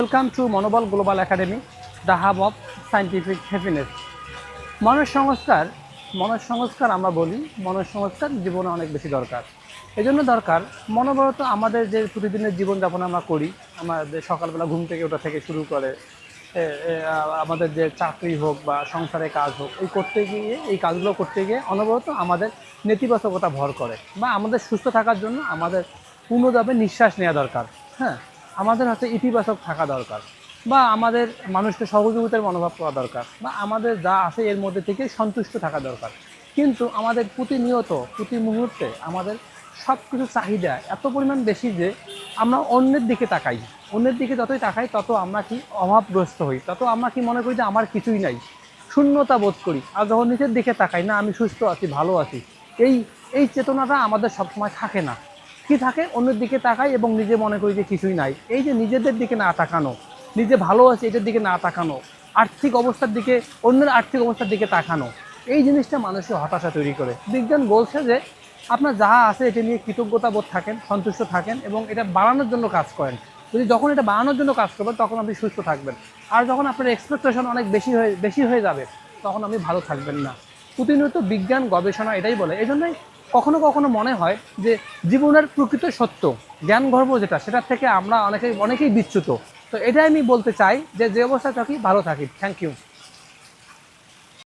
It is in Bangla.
ওয়েলকাম টু মনোবল global academy, the hub of scientific happiness. মনের সংস্কার আমরা বলি, মনের সংস্কার জীবনে অনেক বেশি দরকার। এজন্য দরকার মনোবলত আমাদের যে প্রতিদিনের জীবনযাপন আমরা করি, আমাদের সকালবেলা ঘুম থেকে ওঠা থেকে শুরু করে আমাদের যে চাকরি হোক বা সংসারে কাজ হোক, এই কাজগুলো করতে গিয়ে অনবরত আমাদের নেতিবাচকতা ভর করে, বা আমাদের সুস্থ থাকার জন্য আমাদের পূর্ণভাবে নিঃশ্বাস নেওয়া দরকার। হ্যাঁ, আমাদের ইতিবাচক থাকা দরকার, বা আমাদের মানুষকে সহযোগিতার মনোভাব করা দরকার, বা আমাদের যা আছে এর মধ্যে থেকে সন্তুষ্ট থাকা দরকার। কিন্তু আমাদের প্রতিনিয়ত প্রতি মুহূর্তে আমাদের সব কিছু চাহিদা এত পরিমাণ বেশি যে আমরা অন্যের দিকে তাকাই। অন্যের দিকে যতই তাকাই তত আমরা অভাবগ্রস্ত হই, তত আমরা মনে করি যে আমার কিছুই নাই, শূন্যতা বোধ করি। আর যখন নিজের দিকে তাকাই, না আমি সুস্থ আছি, ভালো আছি, এই এই চেতনাটা আমাদের সবসময় থাকে না। কি থাকে? অন্যের দিকে তাকাই এবং নিজে মনে করি যে কিছুই নাই। এই যে নিজেদের দিকে না তাকানো, নিজে ভালো আছে এটার দিকে না তাকানো, আর্থিক অবস্থার দিকে, অন্যের আর্থিক অবস্থার দিকে তাকানো, এই জিনিসটা মানুষের হতাশা তৈরি করে। বিজ্ঞান বলছে যে আপনার যা আছে এটা নিয়ে কৃতজ্ঞতা বোধ থাকেন, সন্তুষ্ট থাকেন এবং এটা বাড়ানোর জন্য কাজ করেন। যখন এটা বাড়ানোর জন্য কাজ করবেন তখন আপনি সুস্থ থাকবেন। আর যখন আপনার এক্সপেকটেশন অনেক বেশি হয়ে যাবে তখন আপনি ভালো থাকবেন না। প্রতিনিয়ত বিজ্ঞান গবেষণা এটাই বলে। এই জন্যই কখনো কখনো মনে হয় যে জীবনের প্রকৃত সত্য, জ্ঞান গর্ব যেটা, সেটার থেকে আমরা অনেকেই বিচ্যুত। তো এটাই আমি বলতে চাই যে অবস্থা থাকি ভালো থাকি। Thank you.